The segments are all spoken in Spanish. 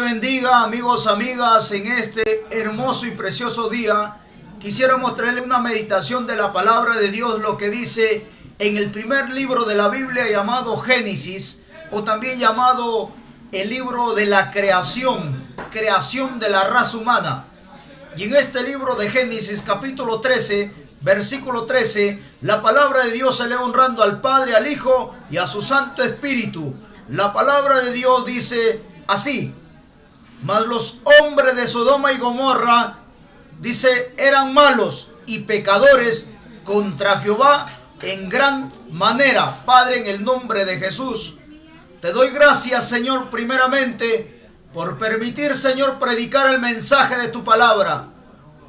bendiga, amigos, amigas. En este hermoso y precioso día quisiéramos traerle una meditación de la palabra de Dios, lo que dice en el primer libro de la Biblia llamado Génesis, o también llamado el libro de la creación de la raza humana. Y en este libro de Génesis, capítulo 13, versículo 13, la palabra de Dios se lee honrando al Padre, al Hijo y a su Santo Espíritu. La palabra de Dios dice así: mas los hombres de Sodoma y Gomorra, dice, eran malos y pecadores contra Jehová en gran manera. Padre, en el nombre de Jesús, te doy gracias, Señor, primeramente por permitir, Señor, predicar el mensaje de tu palabra.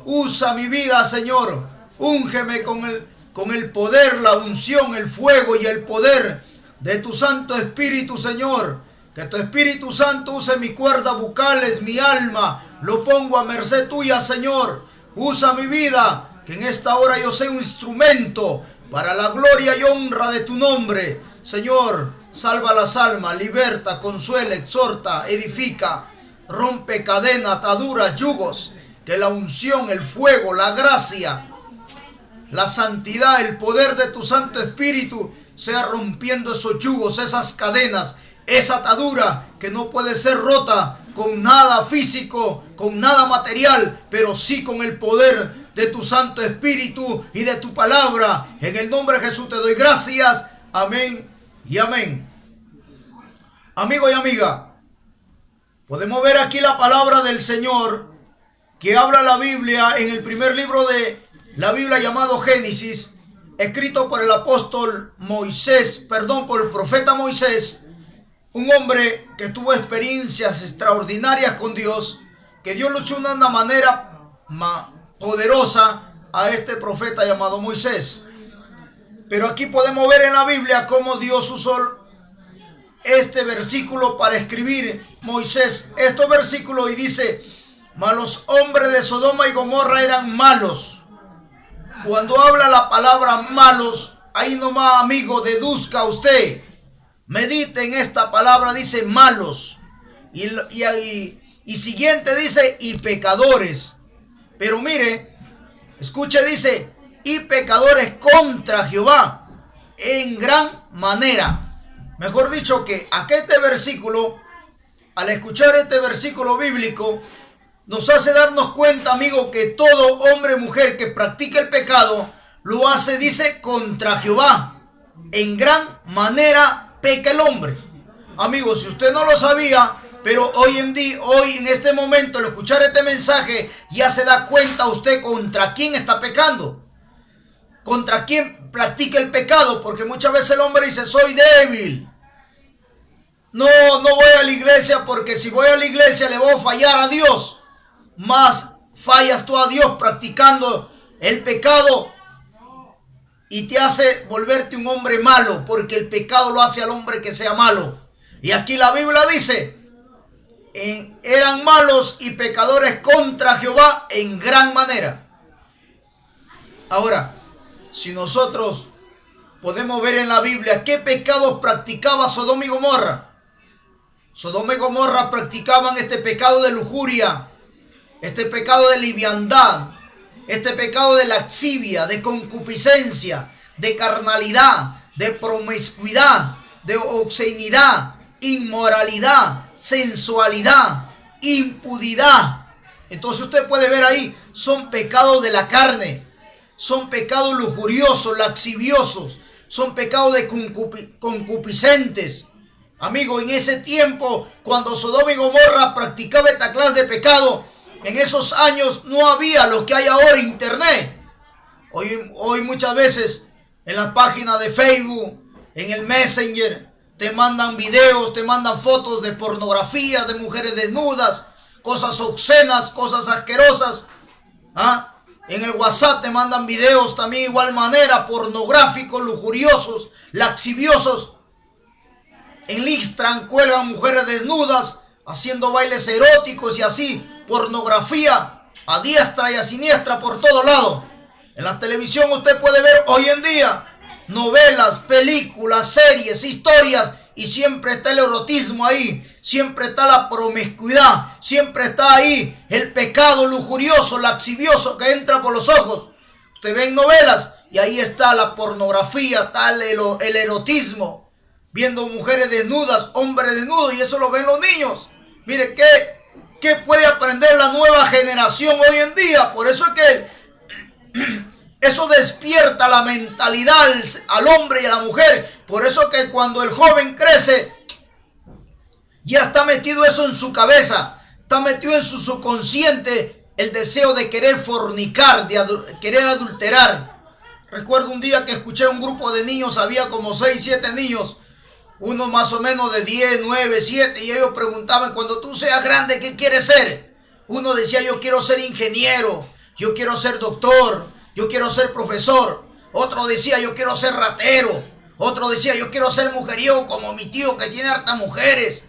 Usa mi vida, Señor. Úngeme con el poder, la unción, el fuego y el poder de tu Santo Espíritu, Señor. Que tu Espíritu Santo use mi cuerda bucales, mi alma, lo pongo a merced tuya, Señor. Usa mi vida, que en esta hora yo sea un instrumento para la gloria y honra de tu nombre. Señor, salva las almas, liberta, consuela, exhorta, edifica, rompe cadenas, ataduras, yugos. Que la unción, el fuego, la gracia, la santidad, el poder de tu Santo Espíritu sea rompiendo esos yugos, esas cadenas, esa atadura que no puede ser rota con nada físico, con nada material, pero sí con el poder de tu Santo Espíritu y de tu palabra. En el nombre de Jesús te doy gracias. Amén y amén. Amigo y amiga, podemos ver aquí la palabra del Señor que habla la Biblia en el primer libro de la Biblia llamado Génesis, escrito por el apóstol Moisés, por el profeta Moisés. Un hombre que tuvo experiencias extraordinarias con Dios, que Dios lo usó de una manera poderosa a este profeta llamado Moisés. Pero aquí podemos ver en la Biblia cómo Dios usó este versículo para escribir Moisés estos versículos, y dice: mas los hombres de Sodoma y Gomorra eran malos. Cuando habla la palabra malos, ahí nomás, amigo, deduzca usted. Medite en esta palabra, dice malos. Y siguiente dice y pecadores. Pero mire, escuche, dice y pecadores contra Jehová en gran manera. Mejor dicho, que aquí este versículo, al escuchar este versículo bíblico, nos hace darnos cuenta, amigo, que todo hombre o mujer que practica el pecado lo hace, dice, contra Jehová. En gran manera peca el hombre. Amigo, si usted no lo sabía, pero hoy en este momento, al escuchar este mensaje, ya se da cuenta usted contra quién está pecando, contra quién practica el pecado, porque muchas veces el hombre dice: soy débil, no voy a la iglesia, porque si voy a la iglesia le voy a fallar a Dios. Más fallas tú a Dios practicando el pecado y te hace volverte un hombre malo, porque el pecado lo hace al hombre que sea malo. Y aquí la Biblia dice: eran malos y pecadores contra Jehová en gran manera. Ahora, si nosotros podemos ver en la Biblia qué pecados practicaba Sodoma y Gomorra. Sodoma y Gomorra practicaban este pecado de lujuria, este pecado de liviandad, este pecado de lascivia, de concupiscencia, de carnalidad, de promiscuidad, de obscenidad, inmoralidad, sensualidad, impudidad. Entonces usted puede ver ahí, son pecados de la carne, son pecados lujuriosos, lasciviosos, son pecados de concupiscentes. Amigo, en ese tiempo, cuando Sodoma y Gomorra practicaba esta clase de pecado, en esos años no había lo que hay ahora, internet. Hoy muchas veces en la página de Facebook, en el Messenger, te mandan videos, te mandan fotos de pornografía, de mujeres desnudas, cosas obscenas, cosas asquerosas. En el WhatsApp te mandan videos también igual manera, pornográficos, lujuriosos, lasciviosos. En Instagram cuelgan mujeres desnudas, haciendo bailes eróticos y así, pornografía a diestra y a siniestra por todo lado. En la televisión usted puede ver hoy en día novelas, películas, series, historias, y siempre está el erotismo ahí. siempre está la promiscuidad, siempre está ahí el pecado lujurioso, laxivioso que entra por los ojos. Usted ve en novelas y ahí está la pornografía, está el erotismo, viendo mujeres desnudas, hombres desnudos, y eso lo ven los niños. Mire, ¿qué puede aprender la nueva generación hoy en día? Por eso es que eso despierta la mentalidad al hombre y a la mujer. Por eso que cuando el joven crece, ya está metido eso en su cabeza, está metido en su subconsciente el deseo de querer fornicar, de querer adulterar. Recuerdo un día que escuché un grupo de niños, había como 6, 7 niños, uno más o menos de 10, 9, 7, y ellos preguntaban: cuando tú seas grande, ¿qué quieres ser? Uno decía: yo quiero ser ingeniero, yo quiero ser doctor, yo quiero ser profesor. Otro decía: yo quiero ser ratero. Otro decía: yo quiero ser mujeriego como mi tío que tiene hartas mujeres.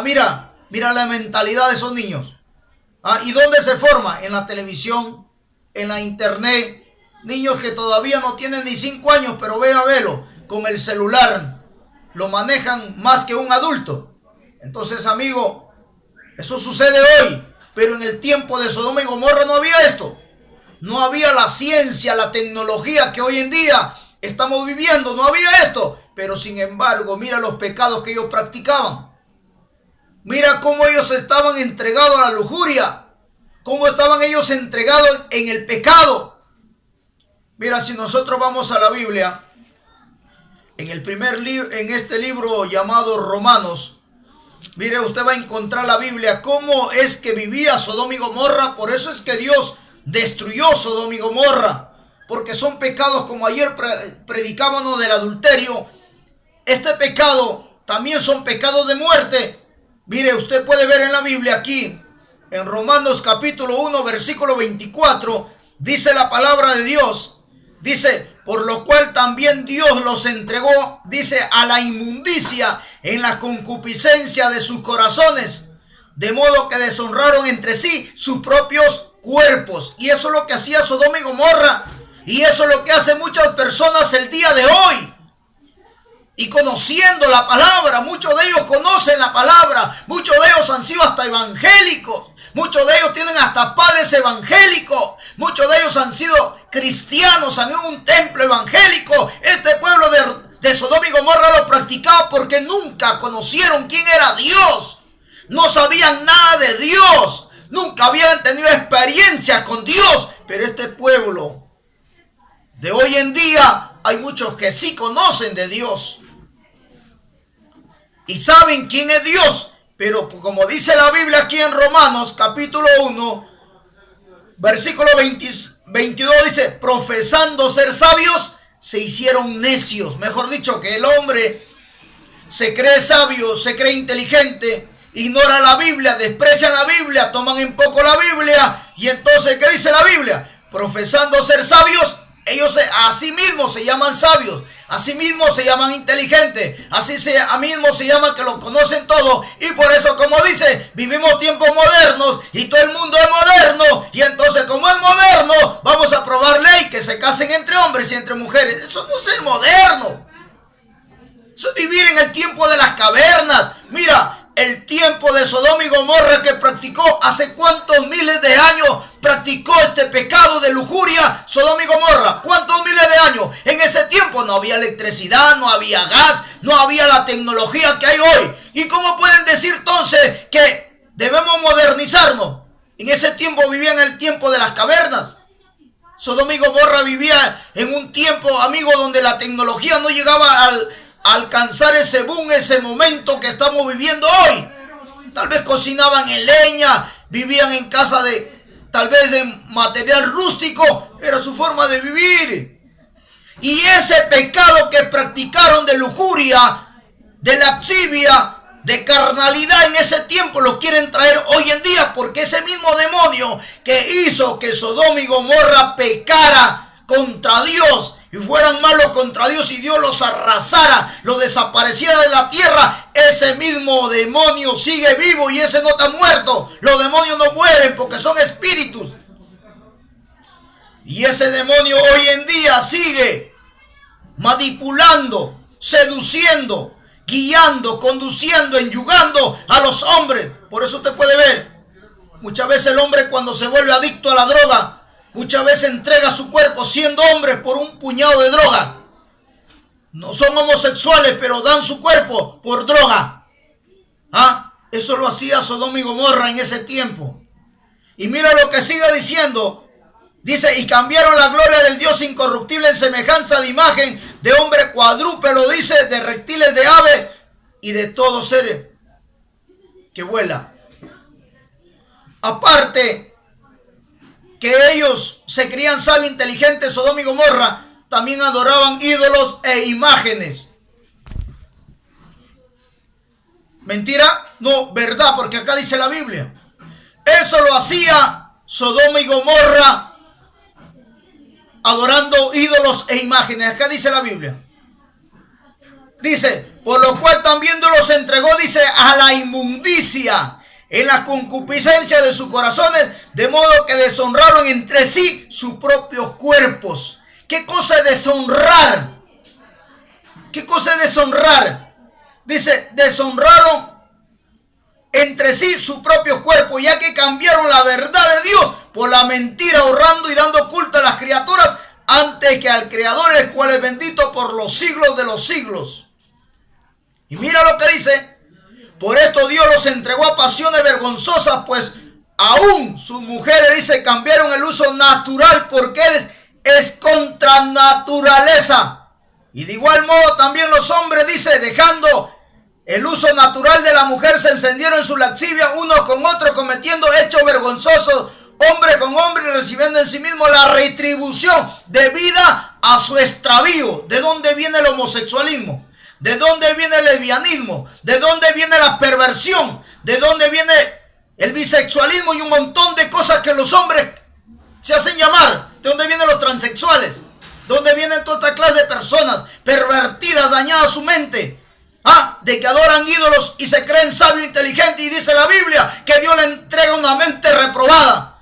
Mira la mentalidad de esos niños. ¿Y dónde se forma? En la televisión, en la internet. Niños que todavía no tienen ni 5 años, pero velo, con el celular lo manejan más que un adulto. Entonces, amigo, eso sucede hoy, pero en el tiempo de Sodoma y Gomorra no había esto. No había la ciencia, la tecnología que hoy en día estamos viviendo, no había esto. Pero sin embargo, mira los pecados que ellos practicaban. Mira cómo ellos estaban entregados a la lujuria, cómo estaban ellos entregados en el pecado. Mira, si nosotros vamos a la Biblia, en este libro llamado Romanos, mire, usted va a encontrar la Biblia, cómo es que vivía Sodoma y Gomorra. Por eso es que Dios destruyó Sodoma y Gomorra, porque son pecados, como ayer predicábamos del adulterio. Este pecado también son pecados de muerte. Mire, usted puede ver en la Biblia aquí, en Romanos capítulo 1, versículo 24, dice la palabra de Dios. Dice: por lo cual también Dios los entregó, dice, a la inmundicia en la concupiscencia de sus corazones, de modo que deshonraron entre sí sus propios cuerpos. Y eso es lo que hacía Sodoma y Gomorra. Y eso es lo que hacen muchas personas el día de hoy. Y conociendo la palabra, muchos de ellos conocen la palabra, muchos de ellos han sido hasta evangélicos, muchos de ellos tienen hasta padres evangélicos, muchos de ellos han sido cristianos, han ido a un templo evangélico. Este pueblo de Sodoma y Gomorra lo practicaba porque nunca conocieron quién era Dios, no sabían nada de Dios, nunca habían tenido experiencia con Dios. Pero este pueblo de hoy en día, hay muchos que sí conocen de Dios y saben quién es Dios, pero como dice la Biblia aquí en Romanos capítulo 1, versículo 22, dice: profesando ser sabios, se hicieron necios. Mejor dicho, que el hombre se cree sabio, se cree inteligente, ignora la Biblia, desprecian la Biblia, toman en poco la Biblia. Y entonces, ¿qué dice la Biblia? Profesando ser sabios, ellos a sí mismos se llaman sabios, a sí mismos se llaman inteligentes, a sí mismos se llaman que lo conocen todo. Y por eso, como dice, vivimos tiempos modernos y todo el mundo es moderno. Y entonces, como es moderno, vamos a aprobar ley que se casen entre hombres y entre mujeres. Eso no es ser moderno, eso es vivir en el tiempo de las cavernas. Mira, el tiempo de Sodoma y Gomorra, que practicó hace cuántos miles de años, practicó este pecado de lujuria Sodoma y Gomorra. ¿Cuántos miles de años? En ese tiempo no había electricidad, no había gas, no había la tecnología que hay hoy. ¿Y cómo pueden decir entonces que debemos modernizarnos? En ese tiempo vivían en el tiempo de las cavernas. Sodoma y Gomorra vivía en un tiempo, amigo, donde la tecnología no llegaba a alcanzar ese boom, ese momento que estamos viviendo hoy. Tal vez cocinaban en leña, vivían en casa tal vez de material rústico, era su forma de vivir. Y ese pecado que practicaron de lujuria, de lascivia, de carnalidad en ese tiempo, lo quieren traer hoy en día, porque ese mismo demonio que hizo que Sodoma y Gomorra pecara contra Dios y fueran malos contra Dios y Dios los arrasara, los desapareciera de la tierra, ese mismo demonio sigue vivo y ese no está muerto. Los demonios no mueren porque son espíritus. Y ese demonio hoy en día sigue manipulando, seduciendo, guiando, conduciendo, enyugando a los hombres. Por eso usted puede ver, muchas veces el hombre cuando se vuelve adicto a la droga, muchas veces entrega su cuerpo siendo hombre por un puñado de droga. No son homosexuales, pero dan su cuerpo por droga. Eso lo hacía Sodoma y Gomorra en ese tiempo. Y mira lo que sigue diciendo. Dice, y cambiaron la gloria del Dios incorruptible en semejanza de imagen de hombre cuadrúpedo, dice, de reptiles, de aves y de todo ser que vuela. Aparte que ellos se creían sabios, inteligentes, Sodoma y Gomorra también adoraban ídolos e imágenes. ¿Mentira? No, verdad, porque acá dice la Biblia. Eso lo hacía Sodoma y Gomorra, adorando ídolos e imágenes. Acá dice la Biblia. Dice, por lo cual también Dios los entregó, dice, a la inmundicia en la concupiscencia de sus corazones, de modo que deshonraron entre sí sus propios cuerpos. ¿Qué cosa es deshonrar? ¿Qué cosa es deshonrar? Dice, deshonraron entre sí su propio cuerpo, ya que cambiaron la verdad de Dios por la mentira, honrando y dando culto a las criaturas antes que al Creador, el cual es bendito por los siglos de los siglos. Y mira lo que dice: por esto Dios los entregó a pasiones vergonzosas, pues aún sus mujeres, dice, cambiaron el uso natural, porque Él es contra naturaleza. Y de igual modo también los hombres, dice, dejando el uso natural de la mujer, se encendieron en su lascivia unos con otros, cometiendo hechos vergonzosos, hombre con hombre, y recibiendo en sí mismo la retribución debida a su extravío. ¿De dónde viene el homosexualismo? ¿De dónde viene el lesbianismo? ¿De dónde viene la perversión? ¿De dónde viene el bisexualismo y un montón de cosas que los hombres se hacen llamar? ¿De dónde vienen los transexuales? ¿De dónde vienen toda esta clase de personas pervertidas, dañadas su mente? De que adoran ídolos y se creen sabios, inteligentes, y dice la Biblia que Dios le entrega una mente reprobada.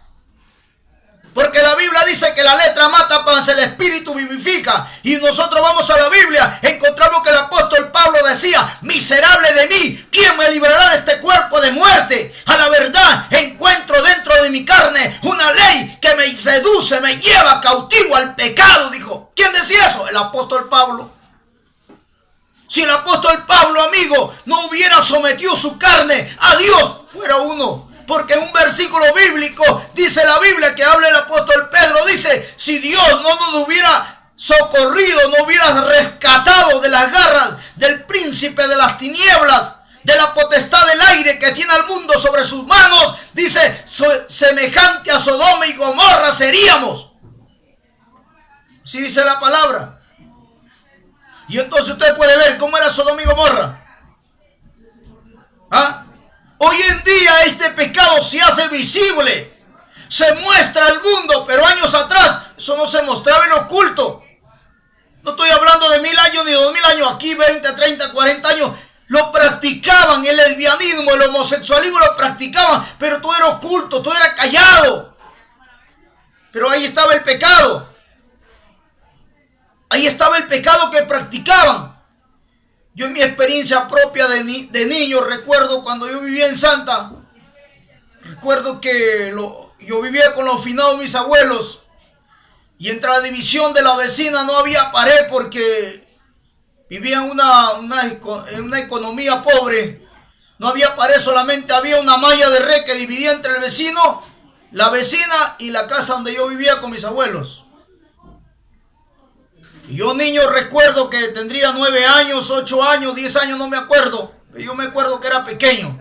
Porque la Biblia dice que la letra mata, mas el espíritu vivifica. Y nosotros vamos a la Biblia, encontramos que el apóstol Pablo decía: miserable de mí, ¿quién me librará de este cuerpo de muerte? A la verdad encuentro dentro de mi carne una ley que me seduce, me lleva cautivo al pecado, dijo. ¿Quién decía eso? El apóstol Pablo. Si el apóstol Pablo, amigo, no hubiera sometido su carne a Dios, fuera uno. Porque en un versículo bíblico dice la Biblia, que habla el apóstol Pedro, dice: si Dios no nos hubiera socorrido, no hubiera rescatado de las garras del príncipe de las tinieblas, de la potestad del aire que tiene al mundo sobre sus manos, dice, semejante a Sodoma y Gomorra seríamos. Así dice la palabra. Y entonces usted puede ver cómo era Sodoma y Gomorra. Hoy en día este pecado se hace visible, se muestra al mundo, pero años atrás eso no se mostraba en oculto. No estoy hablando de 1000 años ni 2000 años, aquí 20, 30, 40 años lo practicaban. El lesbianismo, el homosexualismo lo practicaban, pero todo era oculto, todo era callado. Pero ahí estaba el pecado. Ahí estaba el pecado que practicaban. Yo en mi experiencia propia de niño, recuerdo cuando yo vivía en Santa, recuerdo que yo vivía con los finados mis abuelos, y entre la división de la vecina no había pared porque vivía en una economía pobre. No había pared, solamente había una malla de red que dividía entre el vecino, la vecina y la casa donde yo vivía con mis abuelos. Y yo niño recuerdo que tendría 9 años, 8 años, 10 años, no me acuerdo. Pero yo me acuerdo que era pequeño.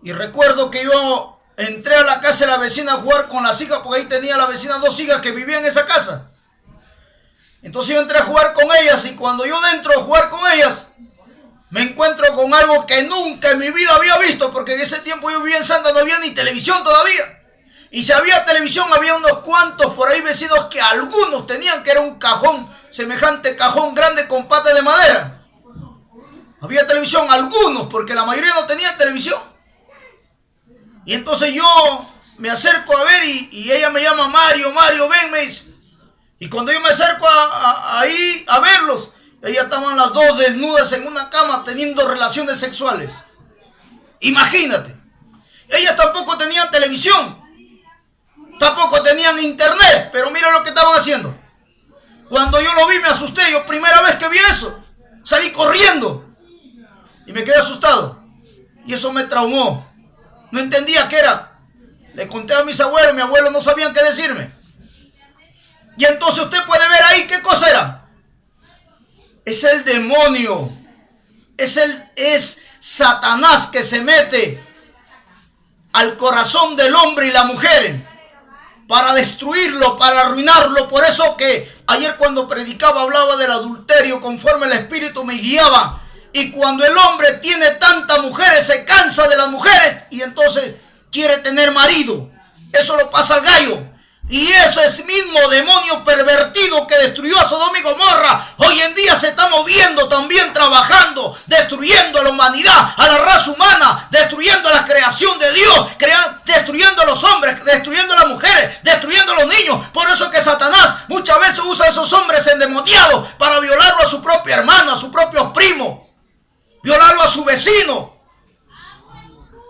Y recuerdo que yo entré a la casa de la vecina a jugar con las hijas, porque ahí tenía la vecina 2 hijas que vivían en esa casa. Entonces yo entré a jugar con ellas, y cuando yo dentro a jugar con ellas, me encuentro con algo que nunca en mi vida había visto, porque en ese tiempo yo vivía en Santa, no había ni televisión todavía. Y si había televisión, había unos cuantos por ahí vecinos que algunos tenían, que era un cajón, semejante cajón grande con patas de madera. Había televisión, algunos, porque la mayoría no tenían televisión. Y entonces yo me acerco a ver, y ella me llama: Mario, ven, me dice. Y cuando yo me acerco ahí a verlos, Ellas estaban las dos desnudas en una cama teniendo relaciones sexuales. Imagínate. Ellas tampoco tenían televisión. Tampoco tenían internet. Pero mira lo que estaban haciendo. Cuando yo lo vi me asusté. Yo primera vez que vi eso, salí corriendo. Y me quedé asustado. Y eso me traumó. No entendía qué era. Le conté a mis abuelos. Mis abuelos no sabían qué decirme. Y entonces usted puede ver ahí qué cosa era. Es el demonio. Es Satanás que se mete al corazón del hombre y la mujer para destruirlo, para arruinarlo. Por eso que ayer cuando predicaba hablaba del adulterio, conforme el Espíritu me guiaba. Y cuando el hombre tiene tantas mujeres, se cansa de las mujeres y entonces quiere tener marido. Eso lo pasa al gallo. Y ese mismo demonio pervertido que destruyó a Sodoma y Gomorra, hoy en día se está moviendo también, trabajando, destruyendo a la humanidad, a la raza humana, destruyendo la creación de Dios, destruyendo a los hombres, destruyendo a las mujeres, destruyendo a los niños. Por eso que Satanás muchas veces usa a esos hombres endemoniados para violarlo a su propia hermana, a su propio primo, violarlo a su vecino,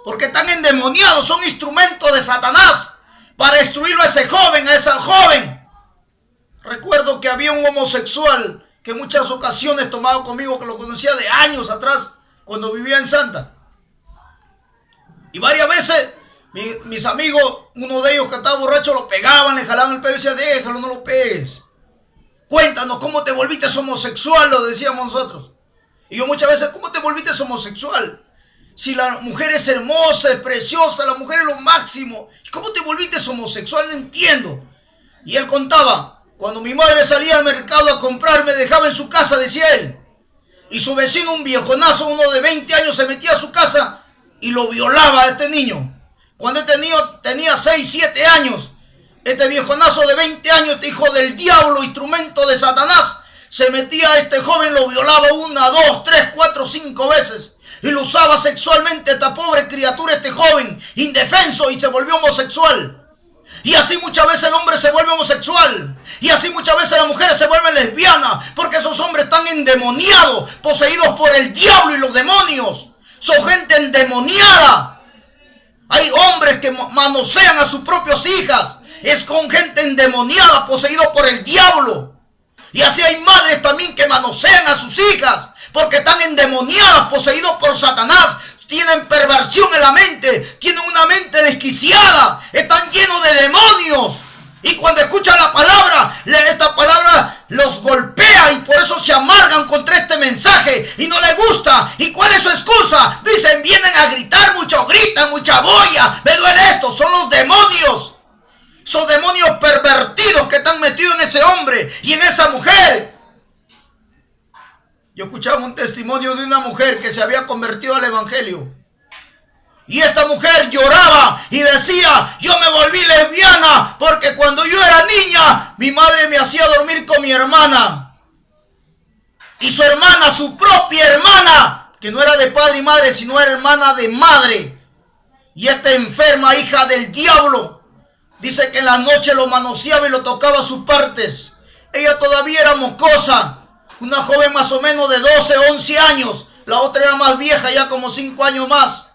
porque están endemoniados, son instrumentos de Satanás para destruirlo a ese joven, a esa joven. Recuerdo que había un homosexual que en muchas ocasiones tomaba conmigo, que lo conocía de años atrás, cuando vivía en Santa. Y varias veces mis amigos, uno de ellos que estaba borracho, lo pegaban, le jalaban el pelo y decían, déjalo, no lo pegues. Cuéntanos, ¿cómo te volviste homosexual? Lo decíamos nosotros. Y yo muchas veces, ¿cómo te volviste homosexual? Si la mujer es hermosa, es preciosa, la mujer es lo máximo. ¿Cómo te volviste homosexual? No entiendo. Y él contaba, cuando mi madre salía al mercado a comprar, me dejaba en su casa, decía él. Y su vecino, un viejonazo, uno de 20 años, se metía a su casa y lo violaba a este niño. Cuando este niño tenía 6, 7 años, este viejonazo de 20 años, este hijo del diablo, instrumento de Satanás, se metía a este joven, lo violaba 1, 2, 3, 4, 5 veces. Y lo usaba sexualmente esta pobre criatura, este joven, indefenso, y se volvió homosexual. Y así muchas veces el hombre se vuelve homosexual. Y así muchas veces las mujeres se vuelven lesbianas, porque esos hombres están endemoniados, poseídos por el diablo y los demonios. Son gente endemoniada. Hay hombres que manosean a sus propias hijas. Es con gente endemoniada, poseídos por el diablo. Y así hay madres también que manosean a sus hijas, porque están endemoniadas, poseídos por Satanás. Tienen perversión en la mente, tienen una mente desquiciada, están llenos de demonios. Y cuando escuchan la palabra, esta palabra los golpea y por eso se amargan contra este mensaje y no les gusta. ¿Y cuál es su excusa? Dicen, vienen a gritar mucho, gritan, mucha boya, me duele esto. Son los demonios, son demonios pervertidos que están metidos en ese hombre y en esa mujer. Yo escuchaba un testimonio de una mujer que se había convertido al evangelio. Y esta mujer lloraba y decía, yo me volví lesbiana porque cuando yo era niña, mi madre me hacía dormir con mi hermana. Y su hermana, su propia hermana, que no era de padre y madre, sino era hermana de madre. Y esta enferma hija del diablo, dice que en la noche lo manoseaba y lo tocaba a sus partes. Ella todavía era mocosa. Una joven más o menos de 12, 11 años. La otra era más vieja, ya como 5 años más.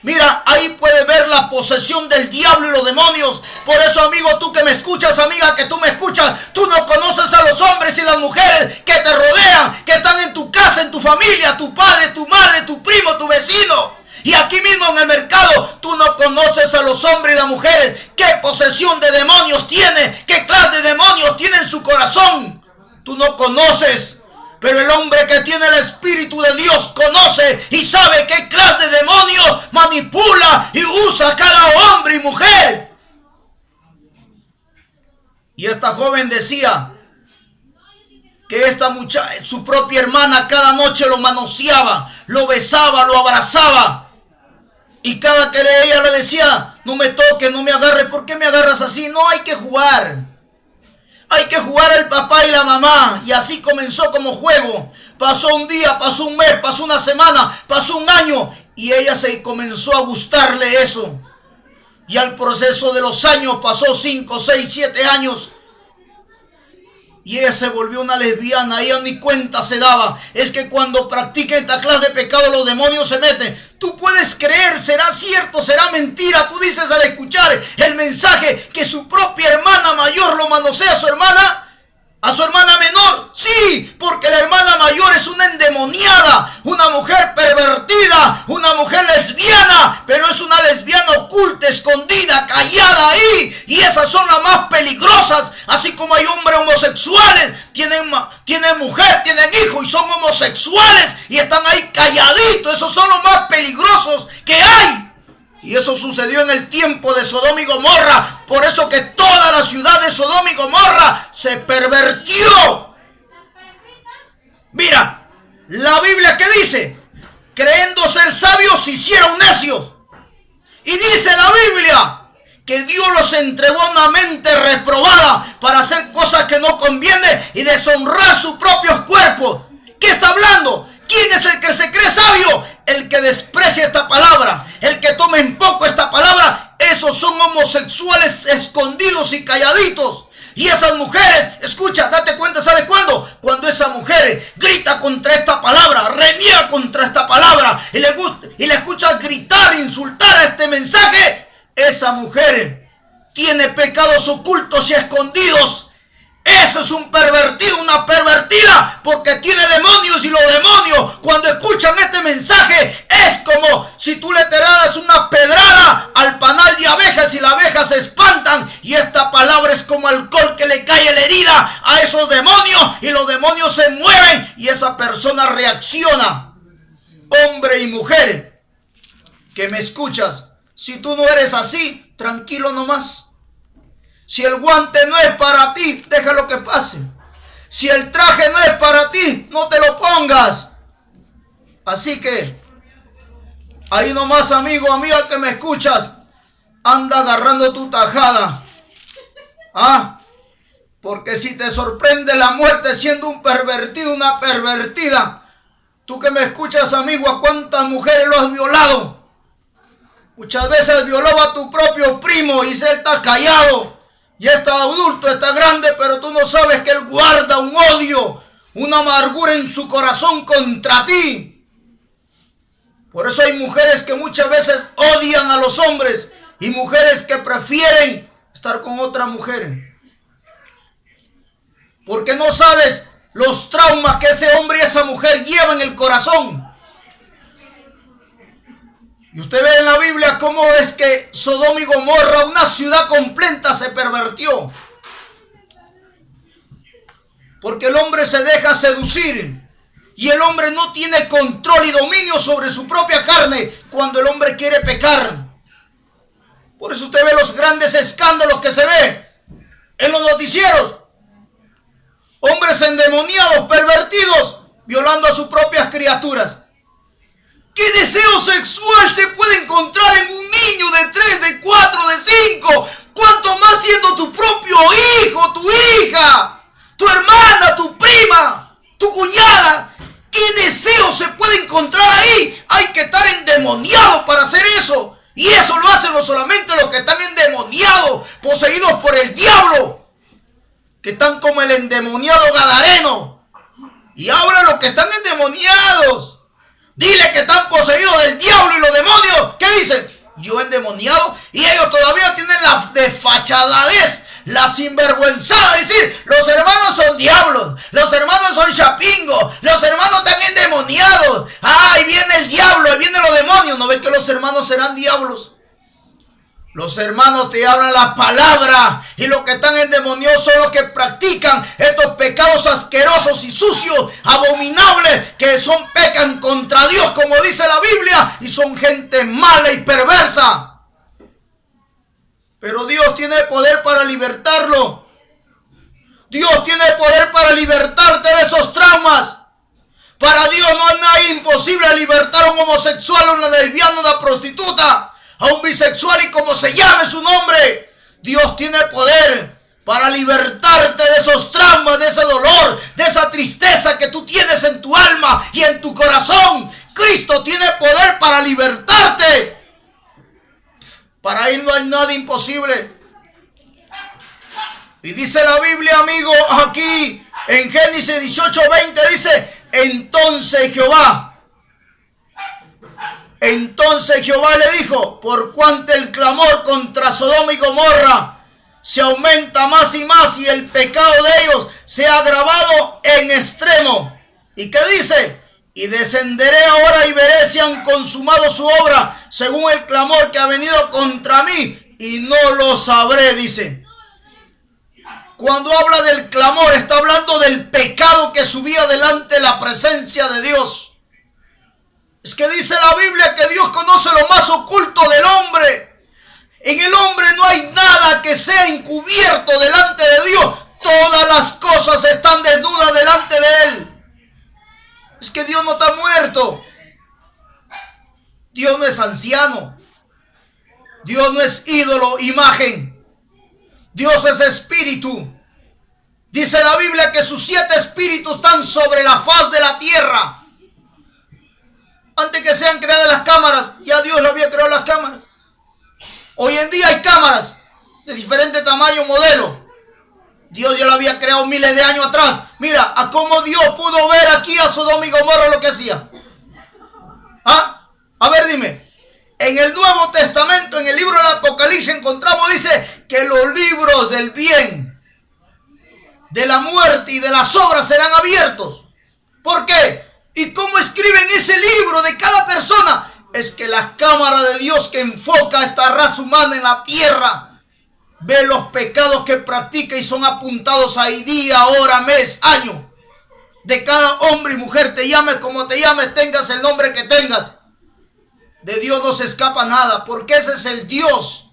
Mira, ahí puedes ver la posesión del diablo y los demonios. Por eso, amigo, tú que me escuchas, amiga, que tú me escuchas, tú no conoces a los hombres y las mujeres que te rodean, que están en tu casa, en tu familia, tu padre, tu madre, tu primo, tu vecino. Y aquí mismo en el mercado, tú no conoces a los hombres y las mujeres. ¿Qué posesión de demonios tiene? ¿Qué clase de demonios tiene en su corazón? Tú no conoces, pero el hombre que tiene el Espíritu de Dios conoce y sabe qué clase de demonio manipula y usa a cada hombre y mujer. Y esta joven decía que esta muchacha, su propia hermana, cada noche lo manoseaba, lo besaba, lo abrazaba. Y cada que ella le decía, no me toques, no me agarres, ¿por qué me agarras así? No, hay que jugar. Hay que jugar el papá y la mamá. Y así comenzó como juego. Pasó un día, pasó un mes, pasó una semana, pasó un año. Y ella se comenzó a gustarle eso. Y al proceso de los años, pasó 5, 6, 7 años. y ella se volvió una lesbiana. Ella ni cuenta se daba. Es que cuando practica esta clase de pecado, los demonios se meten. Tú puedes creer, será cierto, será mentira. Tú dices al escuchar el mensaje que su propia hermana mayor lo manosea a su hermana menor. Sí, porque la hermana mayor es una endemoniada, una mujer pervertida, una mujer lesbiana, pero es una lesbiana oculta, escondida, callada ahí. Y esas son las más peligrosas. Así como hay hombres homosexuales, tienen mujer, tienen hijo y son homosexuales y están ahí calladitos. Esos son los más peligrosos que hay. Y eso sucedió en el tiempo de Sodoma y Gomorra. Por eso que toda la ciudad de Sodoma y Gomorra se pervertió. Mira, la Biblia que dice, creyendo ser sabios se hicieron necios. Y dice la Biblia que Dios los entregó a una mente reprobada para hacer cosas que no convienen y deshonrar sus propios cuerpos. ¿Qué está hablando? ¿Quién es el que se cree sabio? El que desprecia esta palabra, el que toma en poco esta palabra. Esos son homosexuales escondidos y calladitos. Y esas mujeres, escucha, date cuenta, ¿sabes cuándo? Cuando esa mujer grita contra esta palabra, reniega contra esta palabra y le escucha gritar, insultar a este mensaje. Esa mujer tiene pecados ocultos y escondidos. Eso es un pervertido, una pervertida, porque tiene demonios, y los demonios cuando escuchan este mensaje es como si tú le tiraras una pedrada al panal de abejas y las abejas se espantan, y esta palabra es como alcohol que le cae la herida a esos demonios y los demonios se mueven y esa persona reacciona. Hombre y mujer que me escuchas, si tú no eres así, tranquilo nomás. Si el guante no es para ti, déjalo que pase. Si el traje no es para ti, no te lo pongas. Así que, ahí nomás, amigo, amiga que me escuchas, anda agarrando tu tajada. Porque si te sorprende la muerte siendo un pervertido, una pervertida, tú que me escuchas, amigo, ¿a cuántas mujeres lo has violado? Muchas veces violó a tu propio primo y él está callado. Ya está adulto, está grande, pero tú no sabes que él guarda un odio, una amargura en su corazón contra ti. Por eso hay mujeres que muchas veces odian a los hombres y mujeres que prefieren estar con otra mujer. Porque no sabes los traumas que ese hombre y esa mujer llevan en el corazón. Y usted ve en la Biblia cómo es que Sodoma y Gomorra, una ciudad completa, se pervertió. Porque el hombre se deja seducir. Y el hombre no tiene control y dominio sobre su propia carne cuando el hombre quiere pecar. Por eso usted ve los grandes escándalos que se ve en los noticieros. Hombres endemoniados, pervertidos, violando a sus propias criaturas. ¿Qué deseo sexual se puede encontrar en un niño de 3, de 4, de 5? ¿Cuánto más siendo tu propio hijo, tu hija, tu hermana, tu prima, tu cuñada? ¿Qué deseo se puede encontrar ahí? Hay que estar endemoniado para hacer eso. Y eso lo hacen no solamente los que están endemoniados, poseídos por el diablo, que están como el endemoniado gadareno. Y ahora los que están endemoniados, dile que están poseídos del diablo y los demonios, ¿qué dicen? Yo endemoniado. Y ellos todavía tienen la desfachadez, la sinvergüenzada de decir, los hermanos son diablos, los hermanos son chapingos, los hermanos están endemoniados. Ahí viene el diablo, ahí vienen los demonios. ¿No ven que los hermanos serán diablos? Los hermanos te hablan la palabra, y los que están endemoniados son los que practican estos pecados asquerosos y sucios, abominables, que pecan contra Dios, como dice la Biblia, y son gente mala y perversa. Pero Dios tiene poder para libertarlo. Dios tiene poder para libertarte de esos traumas. Para Dios no hay nada imposible libertar a un homosexual, a una lesbiana, a una prostituta, a un bisexual y como se llame su nombre. Dios tiene poder para libertarte de esos traumas, de ese dolor, de esa tristeza que tú tienes en tu alma y en tu corazón. Cristo tiene poder para libertarte. Para Él no hay nada imposible. Y dice la Biblia, amigo, aquí en Génesis 18:20 dice, entonces Jehová le dijo, por cuanto el clamor contra Sodoma y Gomorra se aumenta más y más y el pecado de ellos se ha agravado en extremo. ¿Y qué dice? Y descenderé ahora y veré si han consumado su obra según el clamor que ha venido contra mí, y no lo sabré, dice. Cuando habla del clamor, está hablando del pecado que subía delante de la presencia de Dios. Es que dice la Biblia que Dios conoce lo más oculto del hombre. En el hombre no hay nada que sea encubierto delante de Dios. Todas las cosas están desnudas delante de Él. Es que Dios no está muerto. Dios no es anciano. Dios no es ídolo, imagen. Dios es espíritu. Dice la Biblia que sus 7 espíritus están sobre la faz de la tierra. Antes que sean creadas las cámaras, ya Dios le había creado las cámaras. Hoy en día hay cámaras de diferente tamaño, modelo. Dios ya lo había creado miles de años atrás. Mira, a cómo Dios pudo ver aquí a Sodoma y Gomorra lo que hacía. ¿Ah? A ver, dime. En el Nuevo Testamento, en el libro del Apocalipsis, encontramos, dice, que los libros del bien, de la muerte y de las obras serán abiertos. ¿Por qué? ¿Y cómo escriben ese libro de cada persona? Es que la cámara de Dios que enfoca a esta raza humana en la tierra ve los pecados que practica y son apuntados ahí día, hora, mes, año. De cada hombre y mujer, te llames como te llames, tengas el nombre que tengas. De Dios no se escapa nada, porque ese es el Dios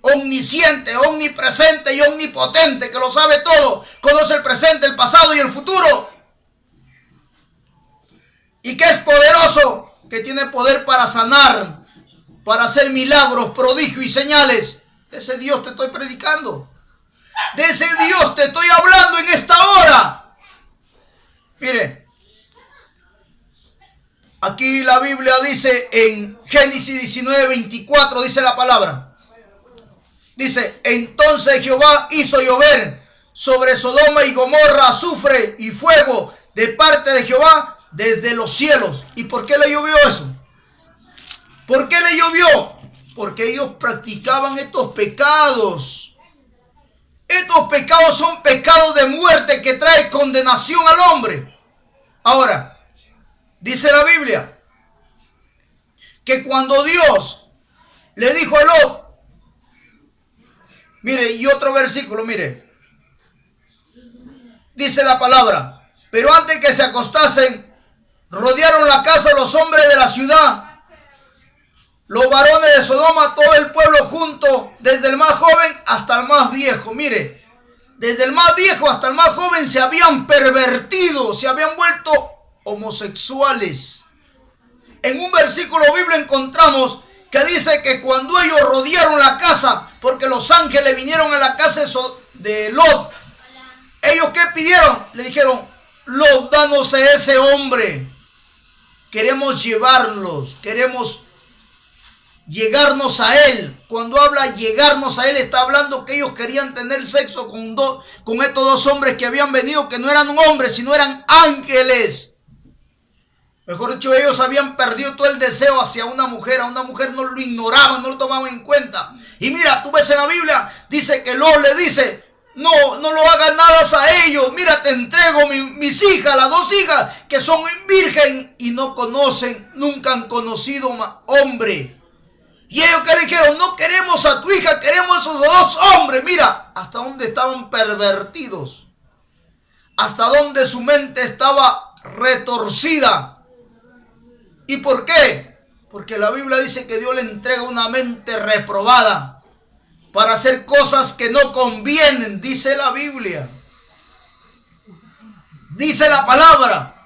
omnisciente, omnipresente y omnipotente, que lo sabe todo, conoce el presente, el pasado y el futuro, y que es poderoso, que tiene poder para sanar, para hacer milagros, prodigios y señales. De ese Dios te estoy predicando, de ese Dios te estoy hablando en esta hora. Mire, aquí la Biblia dice en Génesis 19:24, dice la palabra. Dice, entonces Jehová hizo llover sobre Sodoma y Gomorra azufre y fuego de parte de Jehová desde los cielos. ¿Y por qué le llovió eso? ¿Por qué le llovió? Porque ellos practicaban estos pecados. Estos pecados son pecados de muerte que trae condenación al hombre. Ahora, dice la Biblia que cuando Dios le dijo a Lot, mire, y otro versículo, mire, dice la palabra, pero antes que se acostasen, rodearon la casa los hombres de la ciudad, los varones de Sodoma, todo el pueblo junto, desde el más joven hasta el más viejo. Mire, desde el más viejo hasta el más joven se habían pervertido, se habían vuelto homosexuales. En un versículo bíblico encontramos que dice que cuando ellos rodearon la casa, porque los ángeles vinieron a la casa de Lot, ellos ¿qué pidieron? Le dijeron, Lot, danos a ese hombre, queremos llevarlos, queremos llegarnos a él. Cuando habla llegarnos a él, está hablando que ellos querían tener sexo con estos 2 hombres que habían venido, que no eran hombres, sino eran ángeles. Mejor dicho, ellos habían perdido todo el deseo hacia una mujer. A una mujer no lo ignoraban, no lo tomaban en cuenta. Y mira, tú ves en la Biblia, dice que Lot le dice, no lo hagas nada a ellos. Mira, te entrego mis hijas, las 2 hijas, que son virgen y no conocen, nunca han conocido hombre. Y ellos que le dijeron, no queremos a tu hija, queremos a esos 2 hombres. Mira, hasta dónde estaban pervertidos. Hasta dónde su mente estaba retorcida. ¿Y por qué? Porque la Biblia dice que Dios le entrega una mente reprobada para hacer cosas que no convienen, dice la Biblia. Dice la palabra.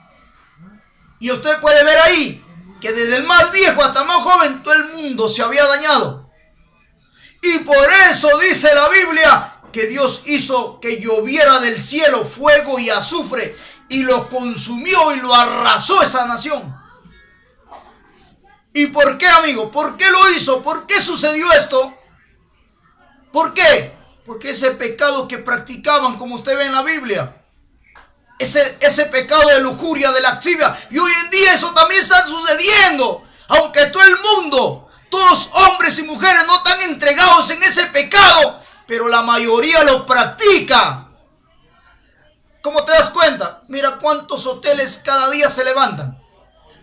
Y usted puede ver ahí que desde el más viejo hasta el más joven todo el mundo se había dañado. Y por eso dice la Biblia que Dios hizo que lloviera del cielo fuego y azufre y lo consumió y lo arrasó esa nación. ¿Y por qué, amigo? ¿Por qué lo hizo? ¿Por qué sucedió esto? ¿Por qué? Porque ese pecado que practicaban, como usted ve en la Biblia, ese pecado de lujuria, de lascivia, y hoy en día eso también está sucediendo. Aunque todo el mundo, todos hombres y mujeres no están entregados en ese pecado, pero la mayoría lo practica. ¿Cómo te das cuenta? Mira cuántos hoteles cada día se levantan.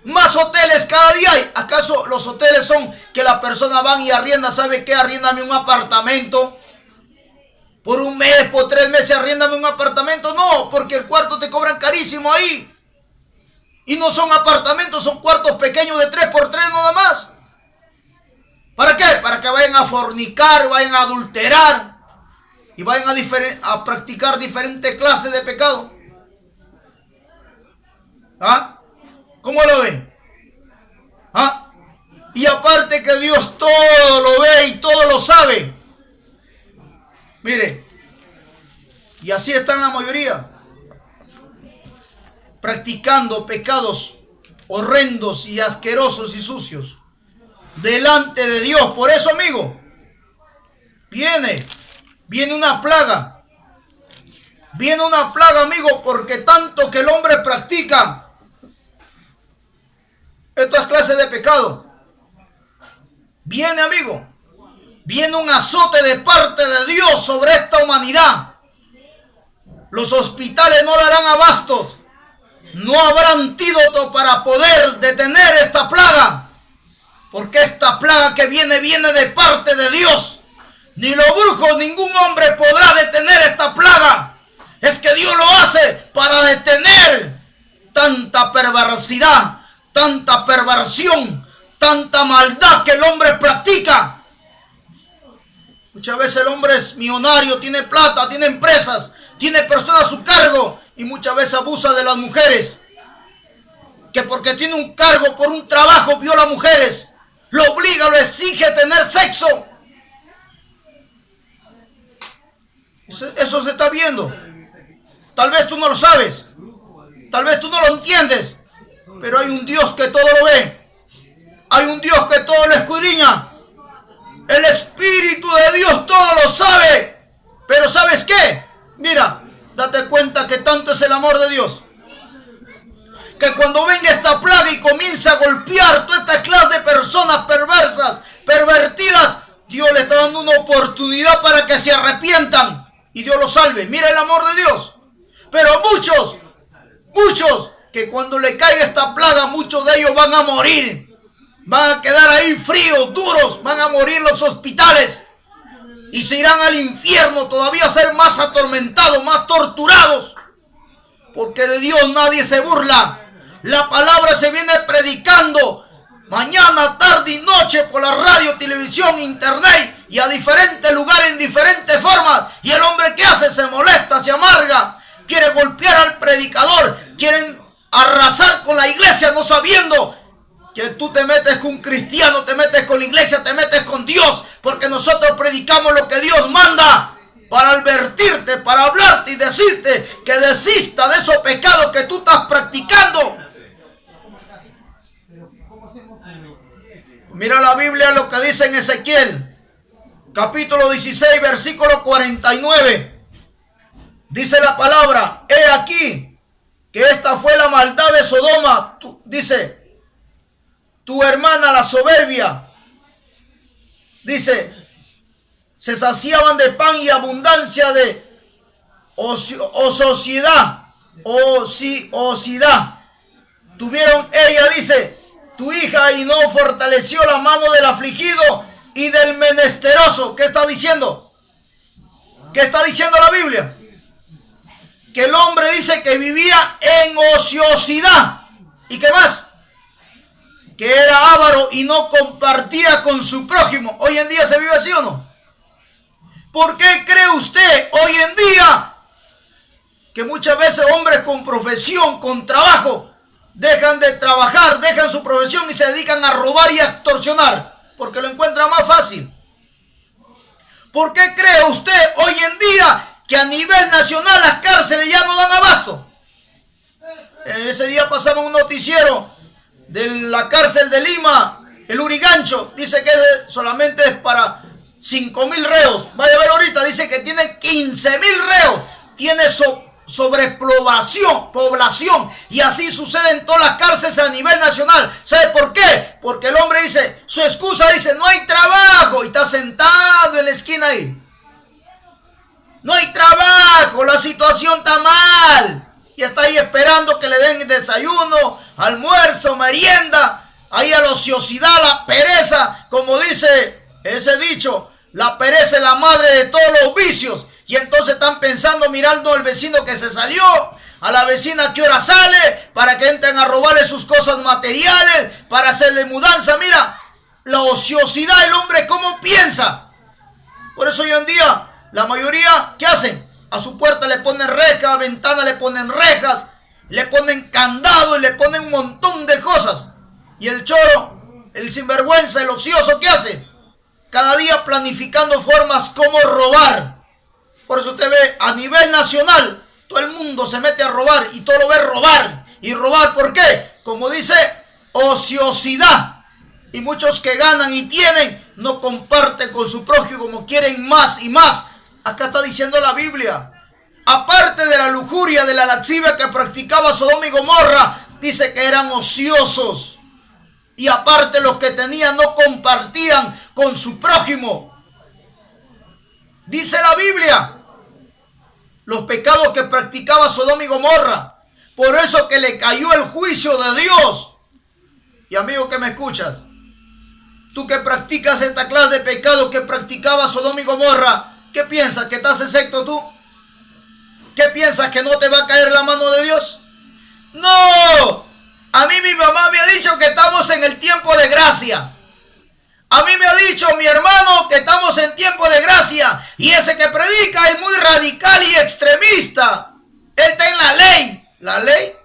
Más hoteles cada día hay. ¿Acaso los hoteles son que la persona van y arrienda? ¿Sabe qué? Arriéndame un apartamento. Por un mes, por 3 meses, arriéndame un apartamento. No, porque el cuarto te cobran carísimo ahí. Y no son apartamentos, son cuartos pequeños de 3x3 nada más. ¿Para qué? Para que vayan a fornicar, vayan a adulterar y vayan a practicar diferentes clases de pecado. ¿Ah? ¿Cómo lo ven? ¿Ah? Y aparte que Dios todo lo ve y todo lo sabe. Mire, y así están la mayoría, practicando pecados horrendos y asquerosos y sucios delante de Dios. Por eso, amigo, viene una plaga. Viene una plaga, amigo, porque tanto que el hombre practica estas clases de pecado. Viene, amigo, viene un azote de parte de Dios sobre esta humanidad. Los hospitales no darán abastos. No habrá antídoto para poder detener esta plaga. Porque esta plaga que viene de parte de Dios. Ni los brujos, ningún hombre podrá detener esta plaga. Es que Dios lo hace para detener tanta perversidad, tanta perversión, tanta maldad que el hombre practica. Muchas veces el hombre es millonario, tiene plata, tiene empresas, tiene personas a su cargo y muchas veces abusa de las mujeres. Que porque tiene un cargo por un trabajo viola a mujeres, lo obliga, lo exige tener sexo. Eso se está viendo. Tal vez tú no lo sabes, tal vez tú no lo entiendes, pero hay un Dios que todo lo ve. Hay un Dios que todo lo escudriña. El Espíritu de Dios todo lo sabe. Pero ¿sabes qué? Mira, date cuenta que tanto es el amor de Dios, que cuando venga esta plaga y comienza a golpear toda esta clase de personas perversas, pervertidas, Dios le está dando una oportunidad para que se arrepientan y Dios los salve. Mira el amor de Dios. Pero muchos, que cuando le caiga esta plaga, muchos de ellos van a morir. Van a quedar ahí fríos, duros, van a morir en los hospitales. Y se irán al infierno todavía a ser más atormentados, más torturados. Porque de Dios nadie se burla. La palabra se viene predicando mañana, tarde y noche por la radio, televisión, internet y a diferentes lugares en diferentes formas. Y el hombre que hace se molesta, se amarga, quiere golpear al predicador, quieren arrasar con la iglesia no sabiendo que tú te metes con un cristiano, te metes con la iglesia, te metes con Dios, porque nosotros predicamos lo que Dios manda para advertirte, para hablarte y decirte que desista de esos pecados que tú estás practicando. Mira la Biblia lo que dice en Ezequiel, capítulo 16, versículo 49. Dice la palabra: he aquí que esta fue la maldad de Sodoma. Dice, tu hermana la soberbia. Dice, se saciaban de pan y abundancia de ociosidad. Tuvieron ella, dice, tu hija, y no fortaleció la mano del afligido y del menesteroso. ¿Qué está diciendo? ¿Qué está diciendo la Biblia? Que el hombre dice que vivía en ociosidad. ¿Y qué más? Que era avaro y no compartía con su prójimo. ¿Hoy en día se vive así o no? ¿Por qué cree usted hoy en día que muchas veces hombres con profesión, con trabajo, dejan de trabajar, dejan su profesión y se dedican a robar y a extorsionar? Porque lo encuentran más fácil. ¿Por qué cree usted hoy en día que a nivel nacional las cárceles ya no dan abasto? Ese día pasaba un noticiero de la cárcel de Lima, el Urigancho. Dice que solamente es para 5.000 reos. Vaya a ver ahorita, dice que tiene 15.000 reos. Tiene población. Y así sucede en todas las cárceles a nivel nacional. ¿Sabe por qué? Porque el hombre dice, su excusa dice, no hay trabajo. Y está sentado en la esquina ahí. No hay trabajo, la situación está mal. Y está ahí esperando que le den desayuno, almuerzo, merienda. Ahí a la ociosidad, la pereza, como dice ese dicho, la pereza es la madre de todos los vicios. Y entonces están pensando, mirando al vecino que se salió, a la vecina a qué hora sale, para que entren a robarle sus cosas materiales, para hacerle mudanza. Mira, la ociosidad, el hombre cómo piensa. Por eso hoy en día, la mayoría, ¿qué hacen? A su puerta le ponen rejas, a ventana le ponen rejas, le ponen candado y le ponen un montón de cosas. Y el choro, el sinvergüenza, el ocioso, ¿qué hace? Cada día planificando formas como robar. Por eso usted ve a nivel nacional, todo el mundo se mete a robar y todo lo ve robar. ¿Y robar por qué? Como dice, ociosidad. Y muchos que ganan y tienen, no comparten con su prójimo, como quieren más y más. Acá está diciendo la Biblia. Aparte de la lujuria, de la lascivia que practicaba Sodoma y Gomorra, dice que eran ociosos. Y aparte los que tenían no compartían con su prójimo. Dice la Biblia, los pecados que practicaba Sodoma y Gomorra. Por eso que le cayó el juicio de Dios. Y amigo que me escuchas, tú que practicas esta clase de pecados que practicaba Sodoma y Gomorra, ¿qué piensas? ¿Que estás excepto tú? ¿Qué piensas? ¿Que no te va a caer la mano de Dios? ¡No! A mí mi mamá me ha dicho que estamos en el tiempo de gracia. A mí me ha dicho mi hermano que estamos en tiempo de gracia. Y ese que predica es muy radical y extremista. Él está en la ley. La ley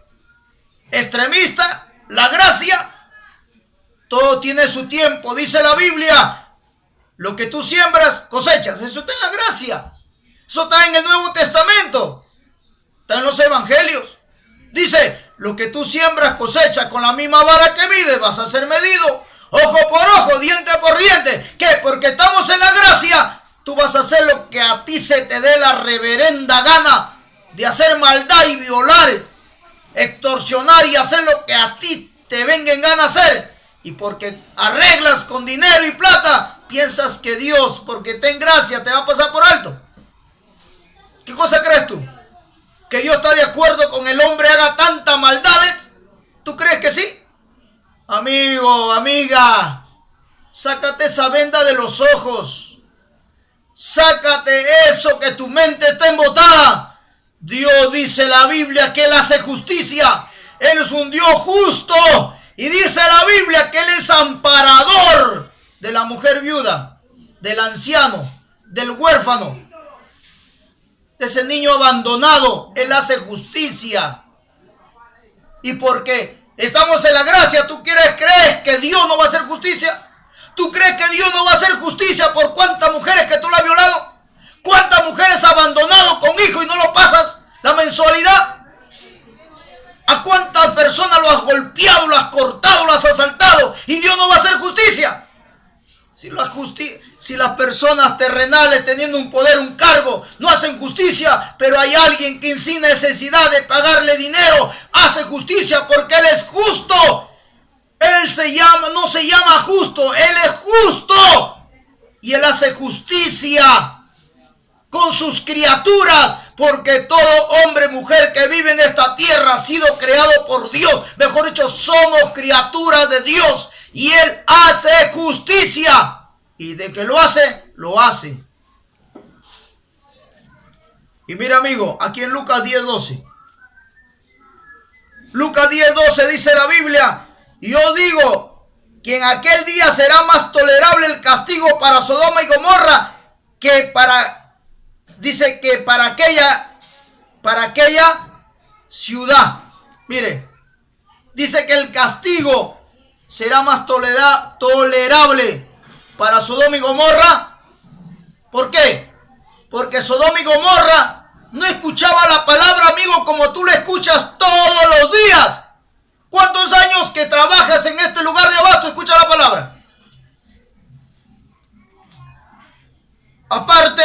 extremista, la gracia. Todo tiene su tiempo, dice la Biblia. Lo que tú siembras, cosechas. Eso está en la gracia. Eso está en el Nuevo Testamento. Está en los evangelios. Dice, lo que tú siembras, cosechas. Con la misma vara que mides, vas a ser medido. Ojo por ojo, diente por diente. ¿Qué? Porque estamos en la gracia. Tú vas a hacer lo que a ti se te dé la reverenda gana de hacer maldad y violar, extorsionar y hacer lo que a ti te venga en gana hacer. Y porque arreglas con dinero y plata, piensas que Dios, porque ten gracia, te va a pasar por alto. ¿Qué cosa crees tú? ¿Que Dios está de acuerdo con el hombre haga tantas maldades? ¿Tú crees que sí? Amigo, amiga, sácate esa venda de los ojos. Sácate eso que tu mente está embotada. Dios dice en la Biblia que Él hace justicia. Él es un Dios justo. Y dice la Biblia que Él es amparador de la mujer viuda, del anciano, del huérfano, de ese niño abandonado. Él hace justicia. Y porque estamos en la gracia, ¿tú crees que Dios no va a hacer justicia? ¿Tú crees que Dios no va a hacer justicia por cuántas mujeres que tú le has violado? ¿Cuántas mujeres has abandonado con hijos y no lo pasas la mensualidad? ¿A cuántas personas lo has golpeado, lo has cortado, lo has asaltado y Dios no va a hacer justicia? Si las personas terrenales teniendo un poder, un cargo, no hacen justicia, pero hay alguien que sin necesidad de pagarle dinero hace justicia porque Él es justo. Él no se llama justo, Él es justo. Y Él hace justicia con sus criaturas, porque todo hombre, mujer que vive en esta tierra ha sido creado por Dios. Mejor dicho, somos criaturas de Dios. Y Él hace justicia. Y de que lo hace, lo hace. Y mira, amigo, aquí en Lucas 10:12. Lucas 10:12 dice la Biblia: y yo digo que en aquel día será más tolerable el castigo para Sodoma y Gomorra que para aquella ciudad. Mire, dice que el castigo será más tolerable para Sodoma y Gomorra. ¿Por qué? Porque Sodoma y Gomorra no escuchaba la palabra, amigo, como tú la escuchas todos los días. ¿Cuántos años que trabajas en este lugar de abasto escuchas la palabra? Aparte,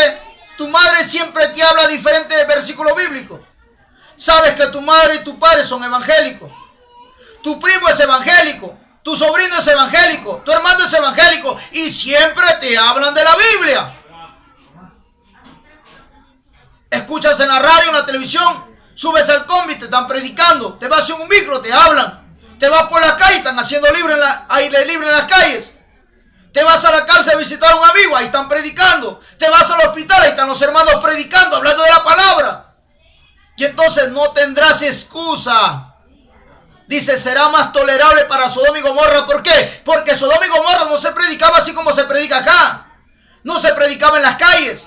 tu madre siempre te habla diferente de versículos bíblicos. Sabes que tu madre y tu padre son evangélicos. Tu primo es evangélico. Tu sobrino es evangélico. Tu hermano es evangélico. Y siempre te hablan de la Biblia. Escuchas en la radio, en la televisión. Subes al combi, te están predicando. Te vas en un micro, te hablan. Te vas por la calle, están haciendo aire libre en las calles. Te vas a la cárcel a visitar a un amigo, ahí están predicando. Te vas al hospital, ahí están los hermanos predicando, hablando de la palabra. Y entonces no tendrás excusa. Dice, será más tolerable para Sodoma y Gomorra. ¿Por qué? Porque Sodoma y Gomorra no se predicaba así como se predica acá. No se predicaba en las calles.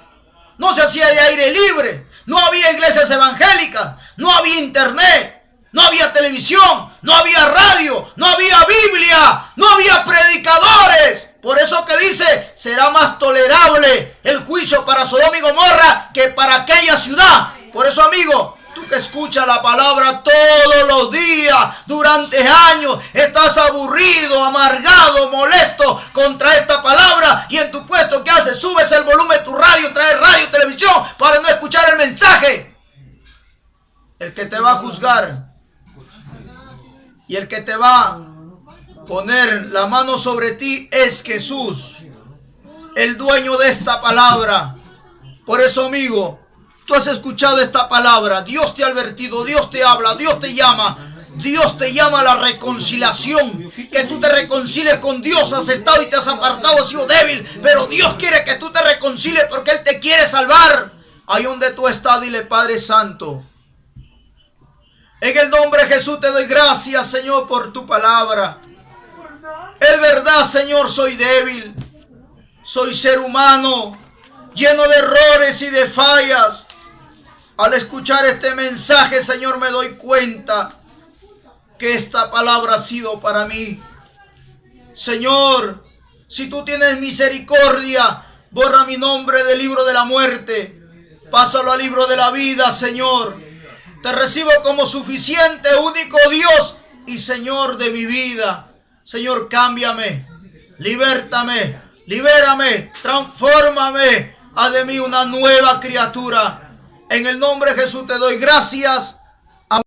No se hacía de aire libre. No había iglesias evangélicas. No había internet. No había televisión. No había radio. No había Biblia. No había predicadores. Por eso que dice, será más tolerable el juicio para Sodoma y Gomorra que para aquella ciudad. Por eso, amigo, tú que escuchas la palabra todos los días, durante años, estás aburrido, amargado, molesto contra esta palabra. Y en tu puesto, ¿qué haces? Subes el volumen de tu radio, traes radio, televisión, para no escuchar el mensaje. El que te va a juzgar y el que te va a poner la mano sobre ti es Jesús, el dueño de esta palabra. Por eso, amigo, tú has escuchado esta palabra. Dios te ha advertido, Dios te habla, Dios te llama. Dios te llama a la reconciliación. Que tú te reconcilies con Dios. Has estado y te has apartado, has sido débil. Pero Dios quiere que tú te reconcilies porque Él te quiere salvar. Ahí donde tú estás, dile: Padre Santo, en el nombre de Jesús te doy gracias, Señor, por tu palabra. Es verdad, Señor, soy débil. Soy ser humano, lleno de errores y de fallas. Al escuchar este mensaje, Señor, me doy cuenta que esta palabra ha sido para mí. Señor, si tú tienes misericordia, borra mi nombre del libro de la muerte. Pásalo al libro de la vida, Señor. Te recibo como suficiente, único Dios y Señor de mi vida. Señor, cámbiame, libértame, libérame, transfórmame. Haz de mí una nueva criatura. En el nombre de Jesús te doy gracias